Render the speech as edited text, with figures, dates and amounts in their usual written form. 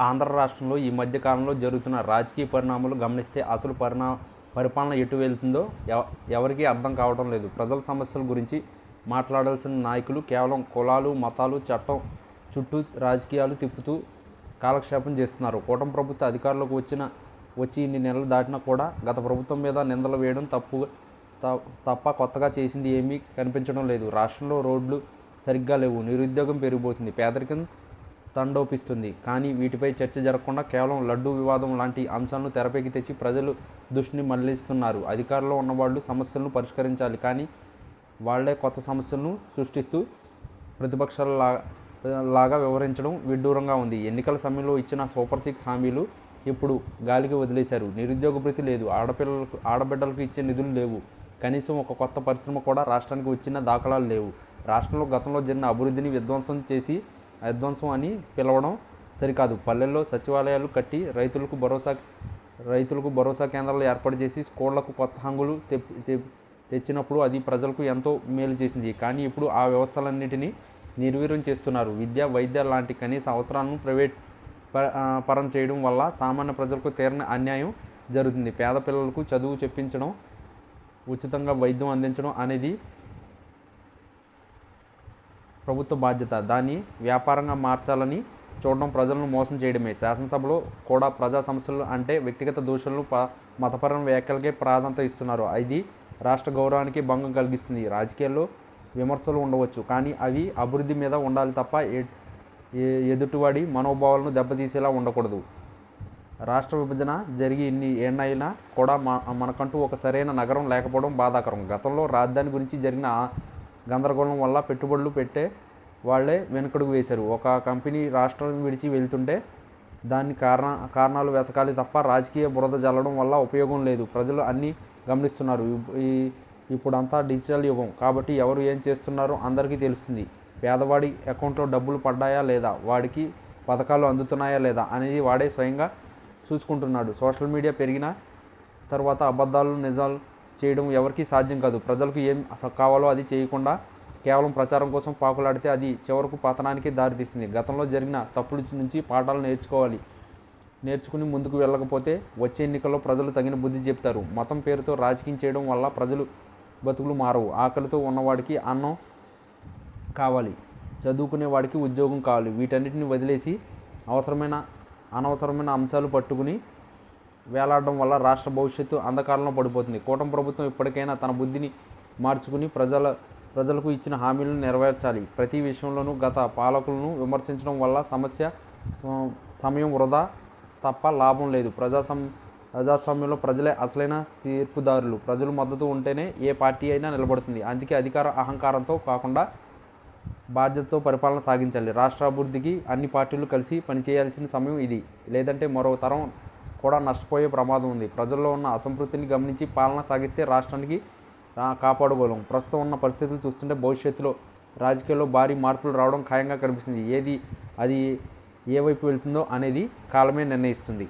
ఆంధ్ర రాష్ట్రంలో ఈ మధ్య కాలంలో జరుగుతున్న రాజకీయ పరిణామాలు గమనిస్తే అసలు పరిపాలన ఎటు వెళ్తుందో ఎవరికీ అర్థం కావడం లేదు. ప్రజల సమస్యల గురించి మాట్లాడాల్సిన నాయకులు కేవలం కులాలు, మతాలు, చట్టం చుట్టూ రాజకీయాలు తిప్పుతూ కాలక్షేపం చేస్తున్నారు. కూటమి ప్రభుత్వ అధికారంలోకి వచ్చి ఇన్ని నెలలు దాటినా కూడా గత ప్రభుత్వం మీద నిందలు వేయడం తప్ప కొత్తగా చేసింది ఏమీ కనిపించడం లేదు. రాష్ట్రంలో రోడ్లు సరిగ్గా లేవు, నిరుద్యోగం పెరిగిపోతుంది, పేదరికం తండోపిస్తుంది. కానీ వీటిపై చర్చ జరగకుండా కేవలం లడ్డూ వివాదం లాంటి అంశాలను తెరపైకి తెచ్చి ప్రజలు దృష్టిని మళ్లిస్తున్నారు. అధికారంలో ఉన్నవాళ్ళు సమస్యలను పరిష్కరించాలి, కానీ వాళ్లే కొత్త సమస్యలను సృష్టిస్తూ ప్రతిపక్షాలలాగా వ్యవహరించడం విడ్డూరంగా ఉంది. ఎన్నికల సమయంలో ఇచ్చిన సూపర్ 6 హామీలు ఇప్పుడు గాలికి వదిలేశారు. నిరుద్యోగ భృతి లేదు, ఆడబిడ్డలకు ఇచ్చే నిధులు లేవు, కనీసం ఒక కొత్త పరిశ్రమ కూడా రాష్ట్రానికి వచ్చిన దాఖలాలు లేవు. రాష్ట్రంలో గతంలో జరిగిన అభివృద్ధిని విధ్వంసం అని పిలవడం సరికాదు. పల్లెల్లో సచివాలయాలు కట్టి రైతులకు భరోసా కేంద్రాలు ఏర్పాటు చేసి స్కూళ్లకు కొత్త హంగులు తెచ్చినప్పుడు అది ప్రజలకు ఎంతో మేలు చేసింది. కానీ ఇప్పుడు ఆ వ్యవస్థలన్నింటినీ నిర్వీర్యం చేస్తున్నారు. విద్య, వైద్య లాంటి కనీస అవసరాలను ప్రైవేట్ పరం చేయడం వల్ల సామాన్య ప్రజలకు తీరని అన్యాయం జరుగుతుంది. పేద పిల్లలకు చదువు చెప్పించడం, ఉచితంగా వైద్యం అందించడం అనేది ప్రభుత్వ బాధ్యత. దాన్ని వ్యాపారంగా మార్చాలని చూడడం ప్రజలను మోసం చేయడమే. శాసనసభలో కూడా ప్రజా సమస్యలు అంటే వ్యక్తిగత దూషణలు, మతపరమైన వ్యాఖ్యలకే ప్రాధాన్యత ఇస్తున్నారు. ఇది రాష్ట్ర గౌరవానికి భంగం కలిగిస్తుంది. రాజకీయాల్లో విమర్శలు ఉండవచ్చు, కానీ అవి అభివృద్ధి మీద ఉండాలి తప్ప ఎదుటివాడి మనోభావాలను దెబ్బతీసేలా ఉండకూడదు. రాష్ట్ర విభజన జరిగి ఇన్ని ఏళ్ళైనా కూడా మనకంటూ ఒక సరైన నగరం లేకపోవడం బాధాకరం. గతంలో రాజధాని గురించి జరిగిన గందరగోళం వల్ల పెట్టుబడులు పెట్టే వాళ్లే వెనుకడుగు వేశారు. ఒక కంపెనీ రాష్ట్రం విడిచి వెళ్తుంటే దాని కారణాలు వెతకాలి తప్ప రాజకీయ బురద జల్లడం వల్ల ఉపయోగం లేదు. ప్రజలు అన్నీ గమనిస్తున్నారు. ఇప్పుడంతా డిజిటల్ యుగం కాబట్టి ఎవరు ఏం చేస్తున్నారో అందరికీ తెలుస్తుంది. పేదవాడి అకౌంట్లో డబ్బులు పడ్డాయా లేదా, వాడికి పథకాలు అందుతున్నాయా లేదా అనేది వాడే స్వయంగా చూసుకుంటున్నాడు. సోషల్ మీడియా పెరిగిన తర్వాత అబద్ధాలు, నిజాలు చేయడం ఎవరికీ సాధ్యం కాదు. ప్రజలకు ఏం కావాలో అది చేయకుండా కేవలం ప్రచారం కోసం పాకులాడితే అది చివరకు పతనానికి దారితీస్తుంది. గతంలో జరిగిన తప్పుల నుంచి పాఠాలు నేర్చుకుని ముందుకు వెళ్ళకపోతే వచ్చే ఎన్నికల్లో ప్రజలు తగిన బుద్ధి చెప్తారు. మతం పేరుతో రాజకీయం చేయడం వల్ల ప్రజలు బతుకులు మారవు. ఆకలితో ఉన్నవాడికి అన్నం కావాలి, చదువుకునే వాడికి ఉద్యోగం కావాలి. వీటన్నిటిని వదిలేసి అనవసరమైన అంశాలు పట్టుకుని వేలాడడం వల్ల రాష్ట్ర భవిష్యత్తు అంధకారంలో పడిపోతుంది. కూటమి ప్రభుత్వం ఇప్పటికైనా తన బుద్ధిని మార్చుకుని ప్రజలకు ఇచ్చిన హామీలను నెరవేర్చాలి. ప్రతి విషయంలోనూ గత పాలకులను విమర్శించడం వల్ల సమయం వృధా తప్ప లాభం లేదు. ప్రజాస్వామ్యంలో ప్రజలే అసలైన తీర్పుదారులు. ప్రజలు మద్దతు ఉంటేనే ఏ పార్టీ అయినా నిలబడుతుంది. అందుకే అధికార అహంకారంతో కాకుండా బాధ్యతతో పరిపాలన సాగించాలి. రాష్ట్ర అభివృద్ధికి అన్ని పార్టీలు కలిసి పనిచేయాల్సిన సమయం ఇది. లేదంటే మరో తరం కూడా నష్టపోయే ప్రమాదం ఉంది. ప్రజల్లో ఉన్న అసంతృప్తిని గమనించి పాలన సాగిస్తే రాష్ట్రానికి కాపాడుకోలేం. ప్రస్తుతం ఉన్న పరిస్థితులు చూస్తుంటే భవిష్యత్తులో రాజకీయాల్లో భారీ మార్పులు రావడం ఖాయంగా కనిపిస్తుంది. అది ఏ వైపు వెళ్తుందో అనేది కాలమే నిర్ణయిస్తుంది.